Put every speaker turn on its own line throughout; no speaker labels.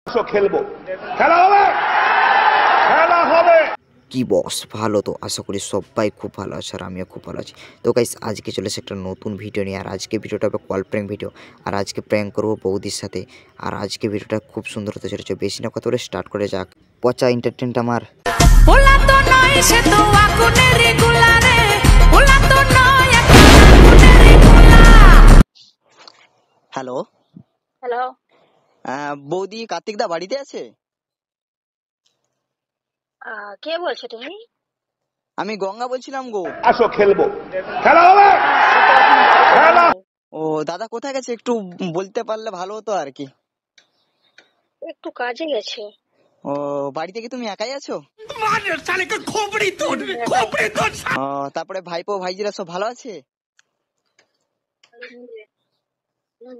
খেলবো, খেলা হবে, খেলা হবে।
কি বস ভালো তো? আশা করি সবাই খুব ভালো আছে আর আমিও খুব ভালো আছি। তো গাইস আজকে চলেছে একটা নতুন ভিডিও নিয়ে। আর আজকে ভিডিওটা হবে কল প্র্যাঙ্ক ভিডিও। আর আজকে প্র্যাঙ্ক করবো বৌদির সাথে। আর আজকে ভিডিওটা খুব সুন্দর হতে চলেছে। বেশি না কথা বলে স্টার্ট করে যাক। পচা এন্টারটেনটা আমার
ওলা তো নয় সে তো আগুনেরই গোলা রে, ওলা তো নয় আগুনেরই গোলা।
Hello
hello.
বৌদি, কার্তিক দা বাড়িতে আছে?
কে বলছো তুমি?
আমি গঙ্গা বলছিলাম গো।
আসো খেলবো, খেলা হবে, খেলা।
ও দাদা কোথায় গেছে, একটু বলতে পারলে ভালো হতো আর কি।
একটু কাজে গেছে।
ও বাড়িতে কি তুমি একাই আছো? ও, তারপরে ভাইপো ভাইজিরা সব ভালো আছে?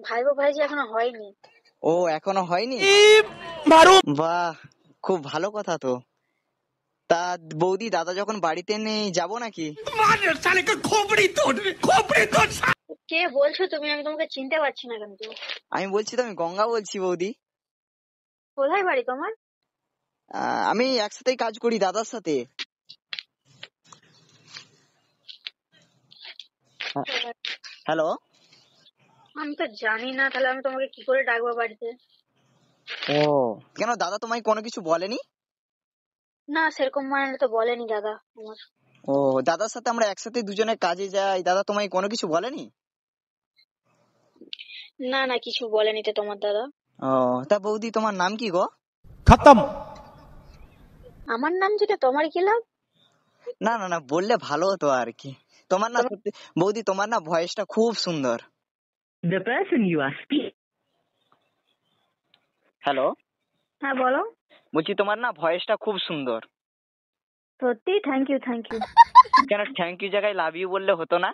ভাইবো ভাইজি এখনো হয়নি।
ও এখনো হয়নি? বাহ, খুব ভালো কথা তো। তা বৌদি, দাদা যখন বাড়িতে নেই যাবো নাকি?
কে বলছো তুমি? আমি তোমাকে চিনতে পারছি না কিন্তু।
আমি বলছি তো, আমি গঙ্গা বলছি বৌদি।
কোথায় বাড়ি তোমার?
আমি একসাথেই কাজ করি দাদার সাথে। হ্যালো।
আমি তো জানি না, তাহলে আমি তোমাকে কি করে ডাকবো বাড়িতে?
ও কেন, দাদা তোমায় কোনো কিছু বলেনি?
না, সেরকম মানে তো বলেনি দাদা আমার।
ও দাদার সাথে আমরা একসাথে দুজনে কাজে যাই, দাদা তোমায় কোনো কিছু বলেনি?
না না, কিছু বলেনি তো তোমার দাদা।
ও তা বৌদি, তোমার নাম কি গো?
খতম।
আমার নাম যেটা, তোমার কি লাভ?
না না না, বললে ভালো হতো আর কি। তোমার না সত্যি বৌদি, তোমার না ভয়েসটা খুব সুন্দর।
The person you are speaking.
Hello,
হ্যাঁ বলো।
বলছি তোমার না ভয়েসটা খুব সুন্দর।
সত্যি? Thank you thank you.
কেন থ্যাংক ইউ জায়গায় লাভ ইউ বললে হতো না?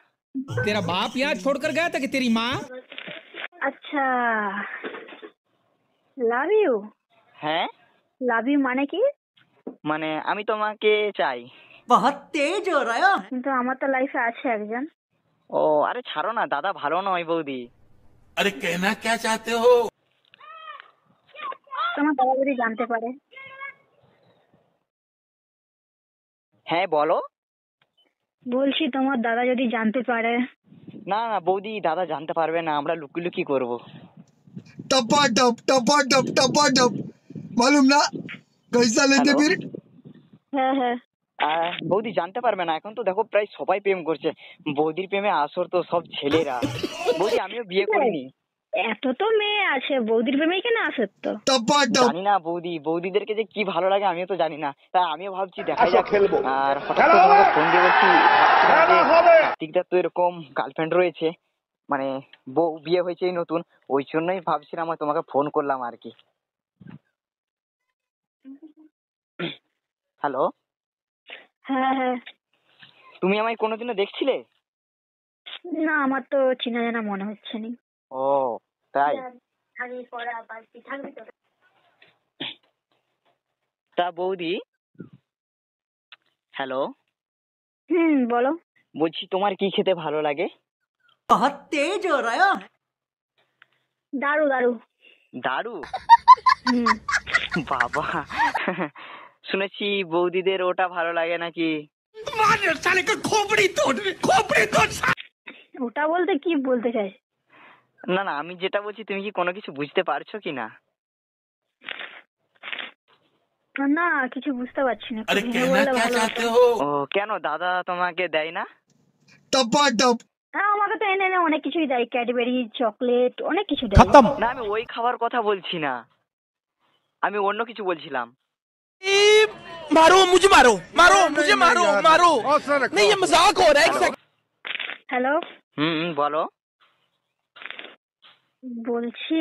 तेरा बाप यहाँ छोड़कर गया था कि तेरी माँ?
আচ্ছা, লাভ ইউ।
হ্যাঁ,
লাভ ইউ মানে কি?
মানে আমি তোমাকে চাই।
बहुत तेज हो रहा है।
কিন্তু আমার তো লাইফে আছে একজন।
ও আরে ছাড়ো না, দাদা ভালো নয় বৌদি।
अरे कहना क्या चाहते हो?
তোমার দাদা যদি জানতে পারে।
হ্যাঁ বলো।
বলছি তোমার দাদা যদি জানতে পারে।
না না বৌদি, দাদা জানতে পারবে না, আমরা লুকি লুকি করবো।
टपा टप मालूम ना कैसा लेते
हेलो?
फिर।
হ্যাঁ হ্যাঁ।
বৌদি জানতে পারবে না, এখন তো দেখো প্রায় সবাই প্রেম করছে। বৌদির প্রেমে আসর তো সব ছেলেরা। বৌদি আমিও বিয়ে করিনি।
এত তো মেয়ে আছে, বৌদির প্রেমে কেন আসত তো?
टपा टप
জানি না বৌদি, বৌদিদেরকে যে কি ভালো লাগে আমিও তো জানি না, তাই আমিও ভাবছি দেখা
আসো
যাক।
খেলবো,
আর হঠাৎ
খেলা
করে
হবে,
তোমাকে ফোন দিয়ে বলছি,
খেলা হবে।
কার্তিকদার তো এরকম গার্লফ্রেন্ড রয়েছে, মানে বউ বিয়ে হয়েছে এই নতুন, ওই জন্যই ভাবছিলাম আর তোমাকে ফোন করলাম আর কি। হ্যালো,
হ্যাঁ হ্যাঁ।
তুমি আমায় কোনোদিনও দেখছিলে?
না, আমার তো চেনা জানা মনে হচ্ছে না।
ও তাই? তা বৌদি, হ্যালো,
বলো।
বলছি তোমার কি খেতে ভালো লাগে?
बहुत तेज हो रहा है।
দারু দারু।
দারু?
হুম।
বাবা, শুনেছি বৌদিদের ওটা ভালো লাগে নাকি?
ওটা বলতে কি বলতে চাই?
না না, আমি যেটা বলছি তুমি কি কোনো কিছু বুঝতে পারছো কি না?
না, কিছু বুঝতে পারছি না।
अरे
ভেঙে
कहना
বললে
क्या
ভালো
चाहते
হতো।
हो?
ও কেন, দাদা তোমাকে দেয় না?
टपा टप
হ্যাঁ, আমাকে তো এনে এনে অনেক কিছুই দেয়, ক্যাডবেরি, চকলেট, অনেক কিছু দেয়।
খতম।
না আমি ওই খাবার কথা বলছি না, আমি অন্য কিছু বলছিলাম।
मारो मुझे, मारो मारो मुझे, मारो मारो। नहीं ये मजाक हो रहा है। एक सेकंड।
হ্যালো।
বলো।
বলছি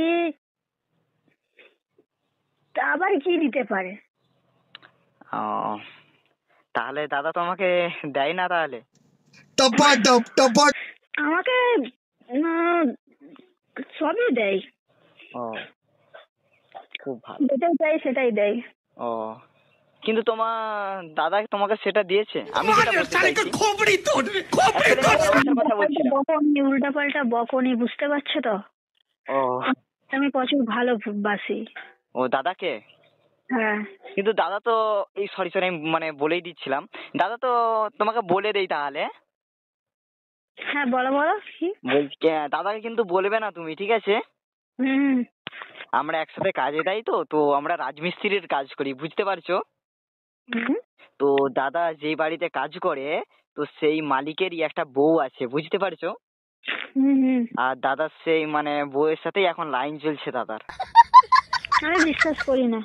তা আবার কি দিতে পারে?
ও তাহলে দাদা তোমাকে দেয় না তাহলে?
टपा टप
আমাকে সবই দেয়।
ও খুব ভালো।
যেটাই চাই সেটাই দেয়।
ও কিন্তু তোমার দাদা তোমাকে সেটা দিয়েছে? আমি যেটা বলতে চাইছি, আসলে আমি ভালোবাসার কথা বলছিলাম।
বকনি, উল্টা পাল্টা বকনি, বুঝতে পারছো তো?
ও
আমি প্রচুর ভালো বাসি।
ও ও দাদাকে?
হ্যাঁ।
কিন্তু দাদা তো এই সরি সরি আমি মানে বলেই দিচ্ছিলাম, দাদা তো তোমাকে বলে দেই তাহলে।
হ্যাঁ বলো বলো কি?
বলছি দাদাকে কিন্তু বলবে না তুমি, ঠিক আছে?
হুম।
আমরা একসাথে কাজে যাই তো, তো আমরা রাজমিস্ত্রির কাজ করি, বুঝতে পারছো?
হুম।
তো দাদা যেই বাড়িতে কাজ করে তো সেই মালিকেরই একটা বউ আছে, বুঝতে পারছো?
হুম হুম।
আর দাদার সেই মানে বউয়ের সাথেই এখন লাইন চলছে দাদার।
আমি বিশ্বাস করি না।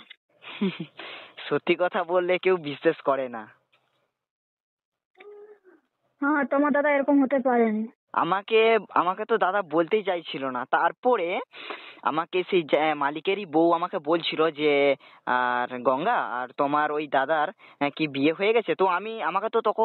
সত্যি কথা বললে কেউ বিশ্বাস করে না।
হ্যাঁ তোমার দাদা এরকম হতে পারেনি।
আমাকে আমাকে তো দাদা বলতেই চাইছিল না, তারপরে আমাকে সেই মালিকেরই বউ আমাকে বলছিল যে আর গঙ্গা আর তোমার ওই দাদার কি বিয়ে হয়ে গেছে? তো আমাকে তো তখন